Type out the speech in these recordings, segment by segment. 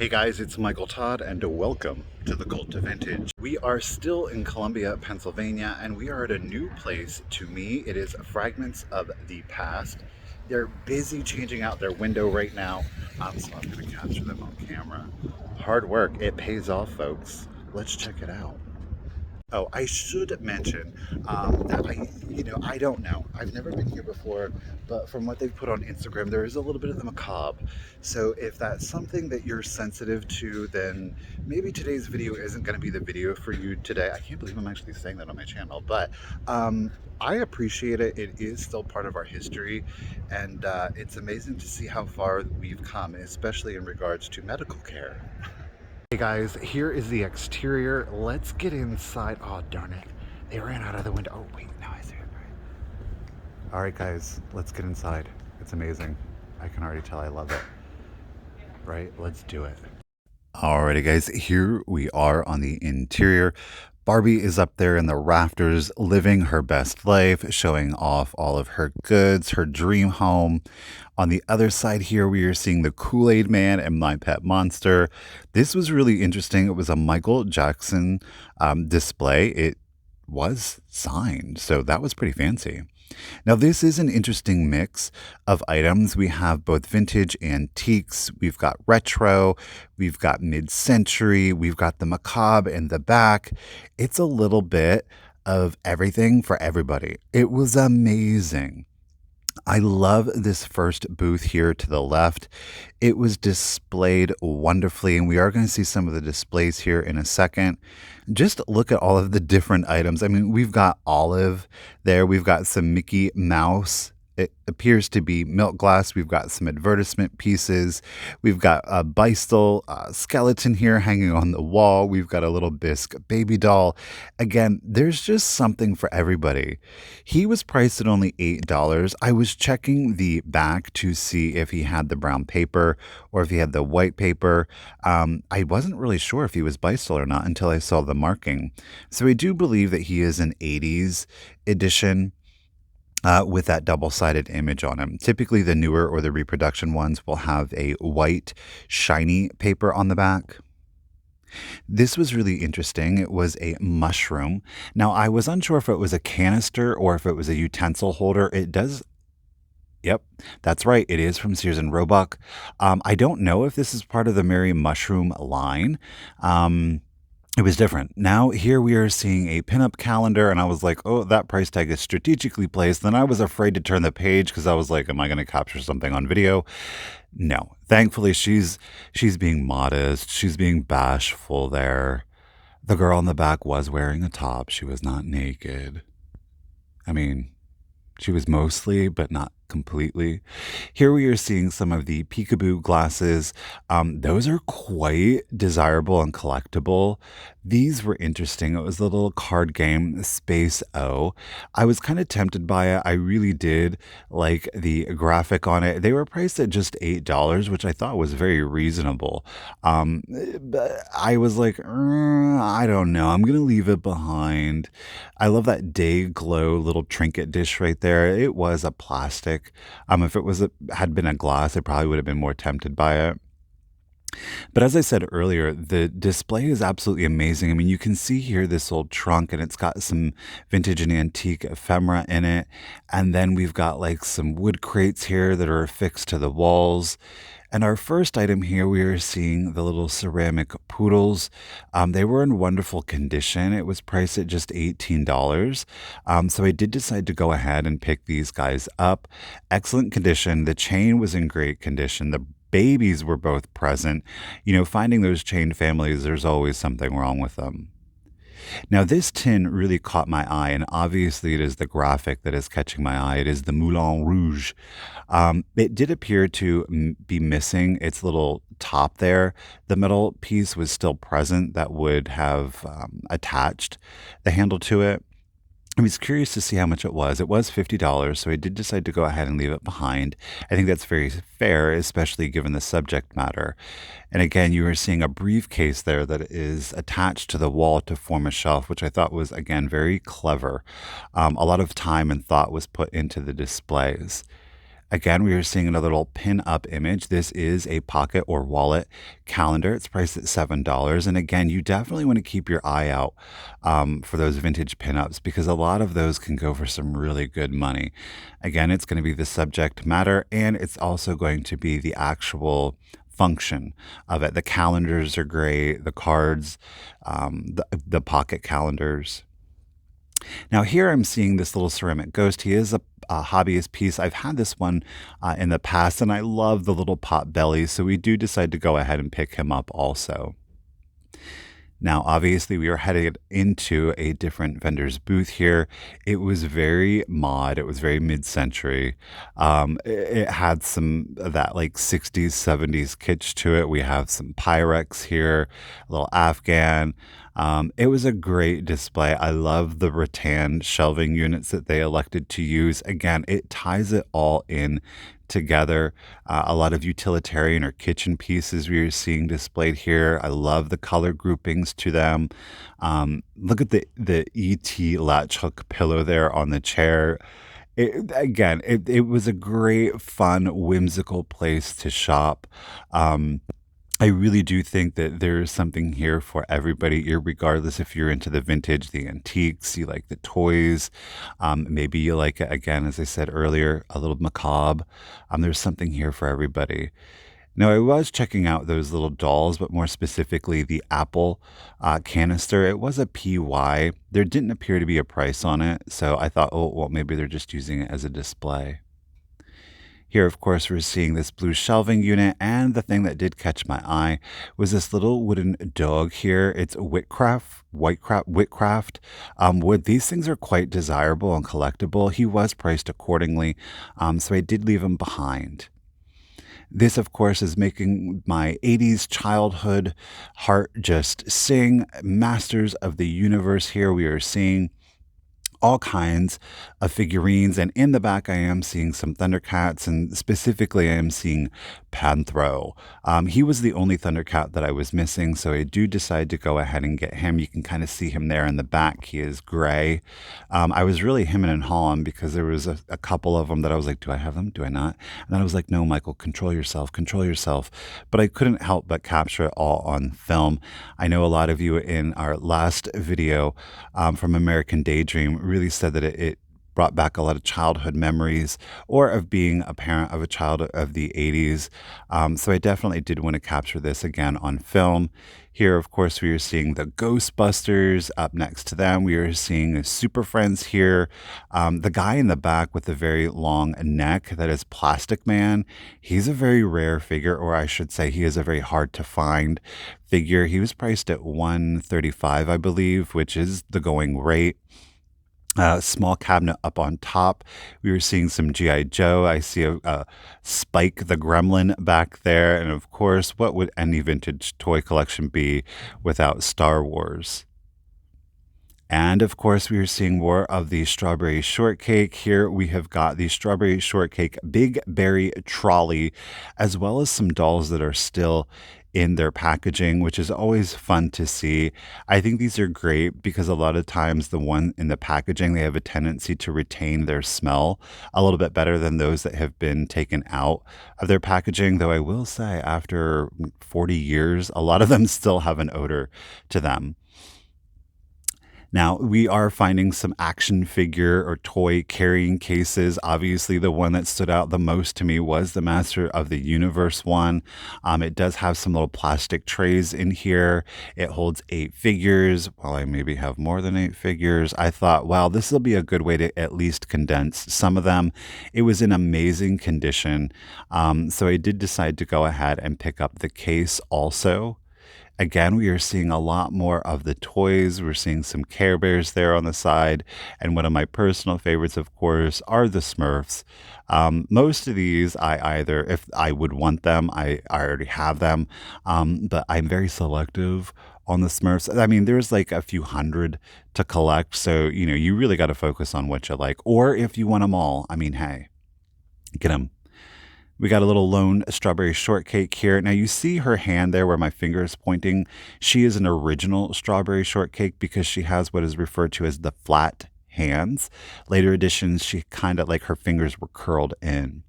Hey guys, it's Michael Todd and welcome to The.Cult.Of.Vintage. We are still in Columbia, Pennsylvania, and we are at a new place. To me, it is Fragments of the Past. They're busy changing out their window right now, so I'm going to capture them on camera. Hard work, it pays off, folks. Let's check it out. Oh, I should mention that I don't know. I've never been here before, but from what they've put on Instagram, there is a little bit of the macabre. So if that's something that you're sensitive to, then maybe today's video isn't going to be the video for you today. I can't believe I'm actually saying that on my channel, but I appreciate it. It is still part of our history, and it's amazing to see how far we've come, especially in regards to medical care. Hey guys, here is the exterior. Let's get inside. Oh, darn it. They ran out of the window. Oh, wait, now I see it. All right, guys, let's get inside. It's amazing. I can already tell I love it. Right? Let's do it. Alrighty, guys, here we are on the interior. Barbie is up there in the rafters living her best life, showing off all of her goods, her dream home. On the other side here, we are seeing the Kool-Aid Man and My Pet Monster. This was really interesting. It was a Michael Jackson display. It was signed, so that was pretty fancy. Now, this is an interesting mix of items. We have both vintage antiques, we've got retro, we've got mid-century, we've got the macabre in the back. It's a little bit of everything for everybody. It was amazing. I love this first booth here to the left. It was displayed wonderfully, and we are going to see some of the displays here in a second. Just look at all of the different items. I mean, we've got olive there. We've got some Mickey Mouse. It appears to be milk glass. We've got some advertisement pieces. We've got a Bisque skeleton here hanging on the wall. We've got a little Bisque baby doll. Again, there's just something for everybody. He was priced at only $8. I was checking the back to see if he had the brown paper or if he had the white paper. I wasn't really sure if he was Bisque or not until I saw the marking. So I do believe that he is an 80s edition. With that double-sided image on them. Typically, the newer or the reproduction ones will have a white, shiny paper on the back. This was really interesting. It was a mushroom. Now, I was unsure if it was a canister or if it was a utensil holder. It does. Yep, that's right. It is from Sears and Roebuck. I don't know if this is part of the Merry Mushroom line. It was different. Now, here we are seeing a pinup calendar, and I was like, oh, that price tag is strategically placed. Then I was afraid to turn the page because I was like, am I going to capture something on video? No. Thankfully, she's being modest. She's being bashful there. The girl in the back was wearing a top. She was not naked. I mean, she was mostly, but not completely. Here we are seeing some of the peekaboo glasses. Those are quite desirable and collectible. These were interesting. It was a little card game, Space O. I was kind of tempted by it. I really did like the graphic on it. They were priced at just $8, which I thought was very reasonable. But I was like, I don't know. I'm going to leave it behind. I love that day glow little trinket dish right there. It was a plastic. If it had been a glass, I probably would have been more tempted by it. But as I said earlier, the display is absolutely amazing. I mean, you can see here this old trunk, and it's got some vintage and antique ephemera in it. And then we've got like some wood crates here that are affixed to the walls. And our first item here, we are seeing the little ceramic Poodles. They were in wonderful condition. It was priced at just $18. So I did decide to go ahead and pick these guys up. Excellent condition. The chain was in great condition. The babies were both present. You know, finding those chain families, there's always something wrong with them. Now, this tin really caught my eye, and obviously it is the graphic that is catching my eye. It is the Moulin Rouge. It did appear to be missing its little top there. The metal piece was still present that would have attached the handle to it. I was curious to see how much it was. It was $50, so I did decide to go ahead and leave it behind. I think that's very fair, especially given the subject matter. And again, you are seeing a briefcase there that is attached to the wall to form a shelf, which I thought was, again, very clever. A lot of time and thought was put into the displays. Again, we are seeing another little pin-up image. This is a pocket or wallet calendar. It's priced at $7. And again, you definitely want to keep your eye out for those vintage pin-ups because a lot of those can go for some really good money. Again, it's going to be the subject matter and it's also going to be the actual function of it. The calendars are great, the cards, the pocket calendars. Now here I'm seeing this little ceramic ghost. He is a hobbyist piece. I've had this one in the past and I love the little pot belly. So we do decide to go ahead and pick him up also. Now, obviously, we are headed into a different vendor's booth here. It was very mod. It was very mid-century. It had some of that like 60s, 70s kitsch to it. We have some Pyrex here, a little Afghan. It was a great display. I love the rattan shelving units that they elected to use. Again, it ties it all in together. A lot of utilitarian or kitchen pieces we are seeing displayed here. I love the color groupings to them. Look at the ET latch hook pillow there on the chair. It was a great, fun, whimsical place to shop. I really do think that there is something here for everybody, regardless if you're into the vintage, the antiques, you like the toys, maybe you like, again, as I said earlier, a little macabre. There's something here for everybody. Now, I was checking out those little dolls, but more specifically, the Apple canister. It was a PY. There didn't appear to be a price on it, so I thought, oh, well, maybe they're just using it as a display. Here, of course, we're seeing this blue shelving unit, and the thing that did catch my eye was this little wooden dog here. It's Whitcraft wood. These things are quite desirable and collectible. He was priced accordingly, so I did leave him behind. This, of course, is making my 80s childhood heart just sing. Masters of the Universe here we are seeing all kinds of figurines, and in the back I am seeing some Thundercats, and specifically I am seeing Panthro. He was the only Thundercat that I was missing, so I do decide to go ahead and get him. You can kind of see him there in the back. He is gray. I was really hemming and hawing because there was a couple of them that I was like, do I have them? Do I not? And then I was like, no, Michael, control yourself, control yourself. But I couldn't help but capture it all on film. I know a lot of you in our last video from American Daydream really said that it brought back a lot of childhood memories or of being a parent of a child of the 80s. So I definitely did want to capture this again on film. Here, of course, we are seeing the Ghostbusters. Up next to them, we are seeing Super Friends here. The guy in the back with the very long neck, that is Plastic Man. He's a very rare figure, or I should say he is a very hard to find figure. He was priced at $135, I believe, which is the going rate. Small cabinet up on top. We were seeing some G.I. Joe. I see a Spike the Gremlin back there. And of course, what would any vintage toy collection be without Star Wars? And of course, we are seeing more of the strawberry shortcake. Here we have got the strawberry shortcake Big Berry Trolley, as well as some dolls that are still in their packaging, which is always fun to see. I think these are great because a lot of times the one in the packaging, they have a tendency to retain their smell a little bit better than those that have been taken out of their packaging. Though I will say after 40 years, a lot of them still have an odor to them. Now, we are finding some action figure or toy carrying cases. Obviously, the one that stood out the most to me was the Master of the Universe one. It does have some little plastic trays in here. It holds 8 figures. While I maybe have more than 8 figures, I thought, wow, this will be a good way to at least condense some of them. It was in amazing condition. So I did decide to go ahead and pick up the case also. Again, we are seeing a lot more of the toys. We're seeing some Care Bears there on the side. And one of my personal favorites, of course, are the Smurfs. Most of these, if I would want them, I already have them. But I'm very selective on the Smurfs. I mean, there's like a few hundred to collect. So, you really got to focus on what you like. Or if you want them all, I mean, hey, get them. We got a little lone strawberry shortcake here. Now you see her hand there where my finger is pointing. She is an original strawberry shortcake because she has what is referred to as the flat hands. Later editions, she kind of like her fingers were curled in.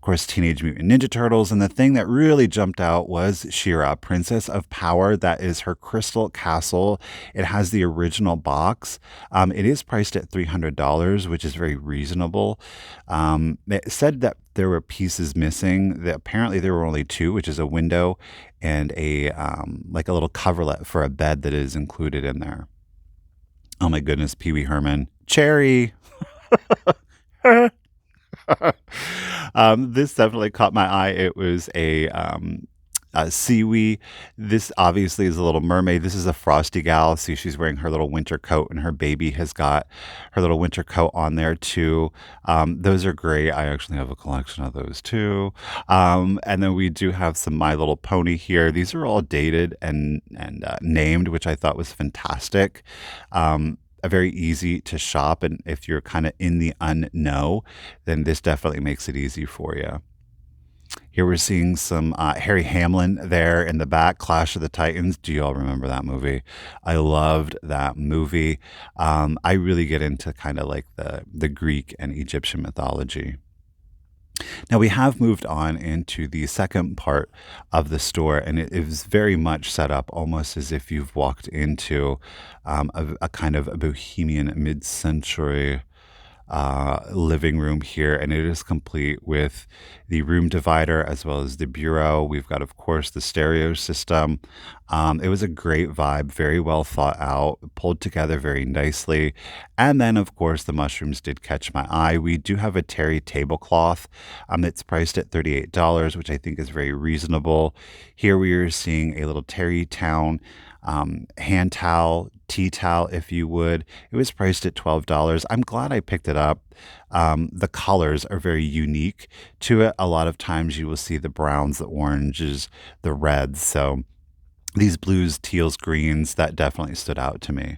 course, Teenage Mutant Ninja Turtles. And the thing that really jumped out was She-Ra, Princess of Power. That is her crystal castle. It has the original box. It is priced at $300, which is very reasonable. It said that there were pieces missing. That apparently there were only two, which is a window and a like a little coverlet for a bed that is included in there. Oh my goodness, Pee Wee Herman. Cherry. This definitely caught my eye. It was a Seaweed. This obviously is a little mermaid. This is a frosty gal. See, she's wearing her little winter coat, and her baby has got her little winter coat on there too. Those are great. I actually have a collection of those too. And then we do have some My Little Pony here. These are all dated and named, which I thought was fantastic. Very easy to shop, and if you're kind of in the unknow, then this definitely makes it easy for you. Here we're seeing some Harry Hamlin there in the back, Clash of the Titans. Do you all remember that movie? I loved that movie. I really get into kind of like the Greek and Egyptian mythology. Now we have moved on into the second part of the store, and it is very much set up almost as if you've walked into a kind of a bohemian mid-century living room here, and it is complete with the room divider as well as the bureau. We've got, of course, the stereo system. It was a great vibe, very well thought out, pulled together very nicely. And then, of course, the mushrooms did catch my eye. We do have a terry tablecloth that's priced at $38, which I think is very reasonable. Here we are seeing a little Terry Town hand towel, tea towel, if you would. It was priced at $12. I'm glad I picked it up. The colors are very unique to it. A lot of times you will see the browns, the oranges, the reds. So these blues, teals, greens, that definitely stood out to me.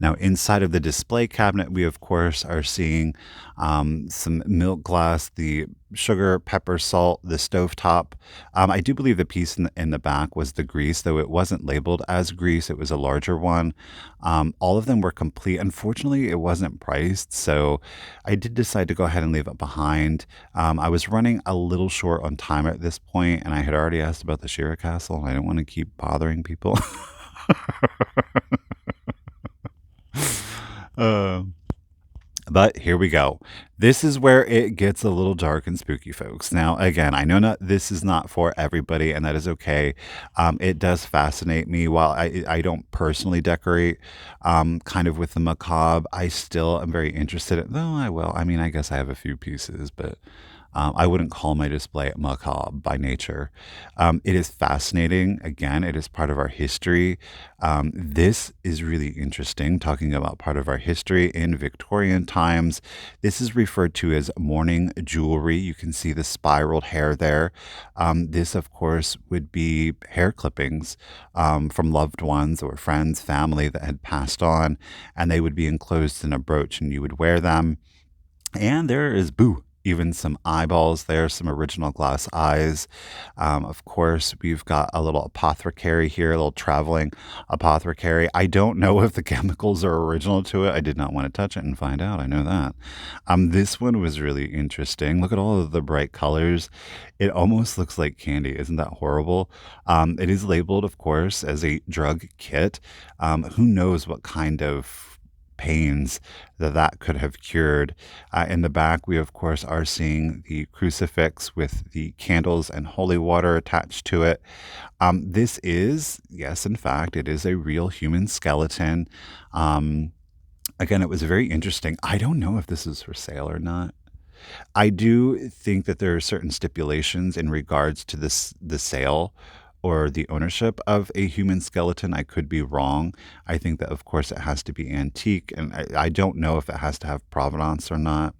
Now, inside of the display cabinet, we, of course, are seeing some milk glass, the sugar, pepper, salt, the stovetop. I do believe the piece in the back was the grease, though it wasn't labeled as grease. It was a larger one. All of them were complete. Unfortunately, it wasn't priced, so I did decide to go ahead and leave it behind. I was running a little short on time at this point, and I had already asked about the Shira Castle. I didn't want to keep bothering people. Uh, but here we go. This is where it gets a little dark and spooky, folks. Now, again, I know this is not for everybody, and that is okay. It does fascinate me. While I don't personally decorate kind of with the macabre, I still am very interested in, though I will. I mean, I guess I have a few pieces, but I wouldn't call my display macabre by nature. It is fascinating. Again, it is part of our history. This is really interesting, talking about part of our history in Victorian times. This is referred to as mourning jewelry. You can see the spiraled hair there. This, of course, would be hair clippings from loved ones or friends, family that had passed on, and they would be enclosed in a brooch, and you would wear them. And there is even some eyeballs there, some original glass eyes. Of course, we've got a little apothecary here, a little traveling apothecary. I don't know if the chemicals are original to it. I did not want to touch it and find out. I know that. This one was really interesting. Look at all of the bright colors. It almost looks like candy. Isn't that horrible? It is labeled, of course, as a drug kit. Who knows what kind of pains that could have cured. In the back, we, of course, are seeing the crucifix with the candles and holy water attached to it. This is, yes, in fact, it is a real human skeleton. Again, it was very interesting. I don't know if this is for sale or not. I do think that there are certain stipulations in regards to the sale or the ownership of a human skeleton. I could be wrong. I think that, of course, it has to be antique, and I don't know if it has to have provenance or not.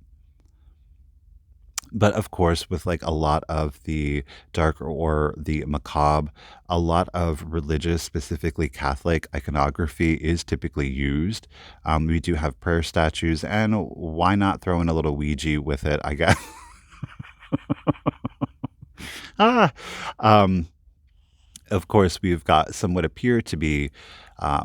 But of course, with like a lot of the dark or the macabre, a lot of religious, specifically Catholic iconography is typically used. We do have prayer statues, and why not throw in a little Ouija with it, I guess. ah, Of course, we've got some what appear to be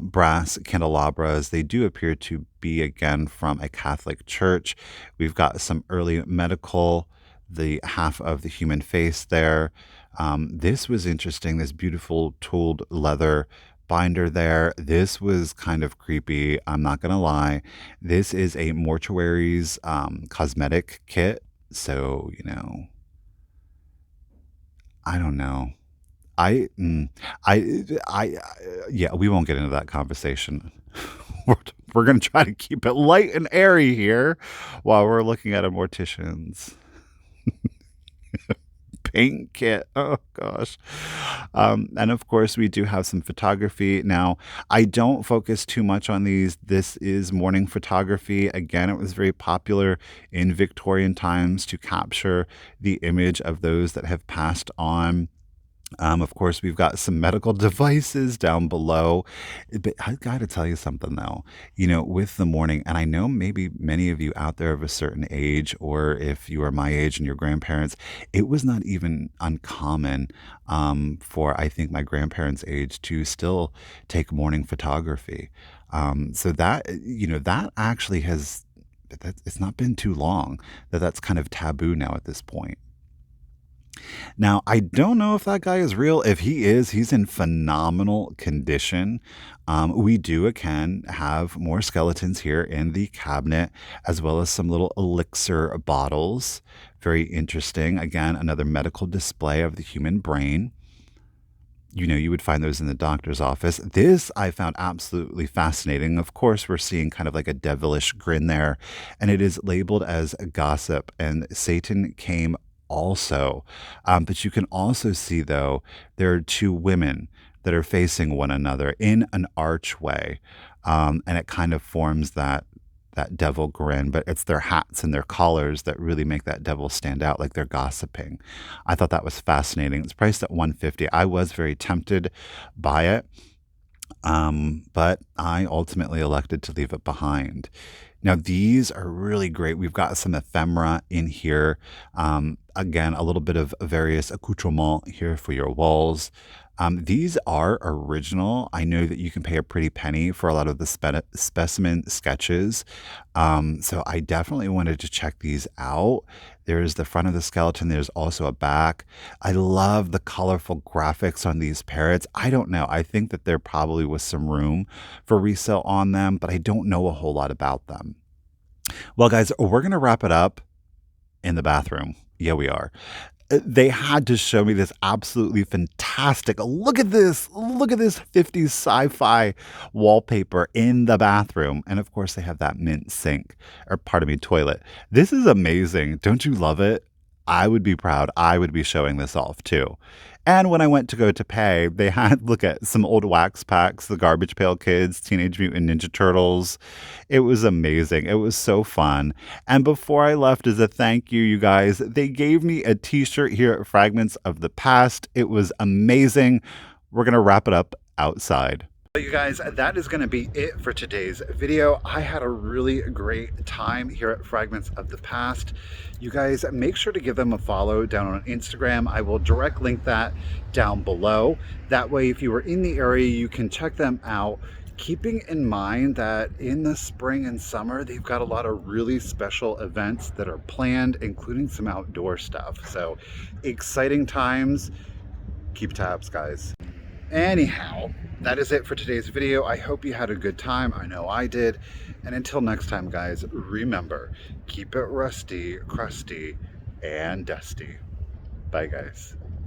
brass candelabras. They do appear to be, again, from a Catholic church. We've got some early medical the half of the human face there. This was interesting. This beautiful tooled leather binder there. This was kind of creepy. I'm not going to lie. This is a mortuary's cosmetic kit. So, I don't know. I, mm, yeah, we won't get into that conversation. we're we're going to try to keep it light and airy here while we're looking at a mortician's paint kit. Oh gosh. And of course, we do have some photography. Now, I don't focus too much on these. This is morning photography. Again, it was very popular in Victorian times to capture the image of those that have passed on. Of course, we've got some medical devices down below. But I got to tell you something, though. With the morning, and I know maybe many of you out there of a certain age, or if you are my age and your grandparents, it was not even uncommon for, I think, my grandparents' age to still take morning photography. So that actually it's not been too long that's kind of taboo now at this point. Now, I don't know if that guy is real. If he is, he's in phenomenal condition. We do, again, have more skeletons here in the cabinet, as well as some little elixir bottles. Very interesting. Again, another medical display of the human brain. You would find those in the doctor's office. This I found absolutely fascinating. Of course, we're seeing kind of like a devilish grin there, and it is labeled as gossip, and Satan came also. But you can also see, though, there are two women that are facing one another in an archway, and it kind of forms that devil grin, but it's their hats and their collars that really make that devil stand out, like they're gossiping. I thought that was fascinating. It's priced at $150. I was very tempted by it, but I ultimately elected to leave it behind. Now, these are really great. We've got some ephemera in here. Again, a little bit of various accoutrement here for your walls. These are original. I know that you can pay a pretty penny for a lot of the specimen sketches. So I definitely wanted to check these out. There's the front of the skeleton. There's also a back. I love the colorful graphics on these parrots. I don't know. I think that there probably was some room for resale on them, but I don't know a whole lot about them. Well, guys, we're going to wrap it up in the bathroom. Yeah, we are. They had to show me this absolutely fantastic. Look at this. Look at this 50s sci-fi wallpaper in the bathroom. And of course, they have that mint sink, or pardon me, toilet. This is amazing. Don't you love it? I would be proud. I would be showing this off too. And when I went to go to pay, they had, look at some old wax packs, the Garbage Pail Kids, Teenage Mutant Ninja Turtles. It was amazing. It was so fun. And before I left, as a thank you, you guys, they gave me a t-shirt here at Fragments of the Past. It was amazing. We're going to wrap it up outside. You guys, that is going to be it for today's video. I had a really great time here at Fragments of the Past. You guys, make sure to give them a follow down on Instagram. I will direct link that down below. That way, if you are in the area, you can check them out. Keeping in mind that in the spring and summer, they've got a lot of really special events that are planned, including some outdoor stuff. So exciting times. Keep tabs, guys. Anyhow, that is it for today's video. I hope you had a good time. I know I did. And until next time, guys, remember, keep it rusty, crusty, and dusty. Bye, guys.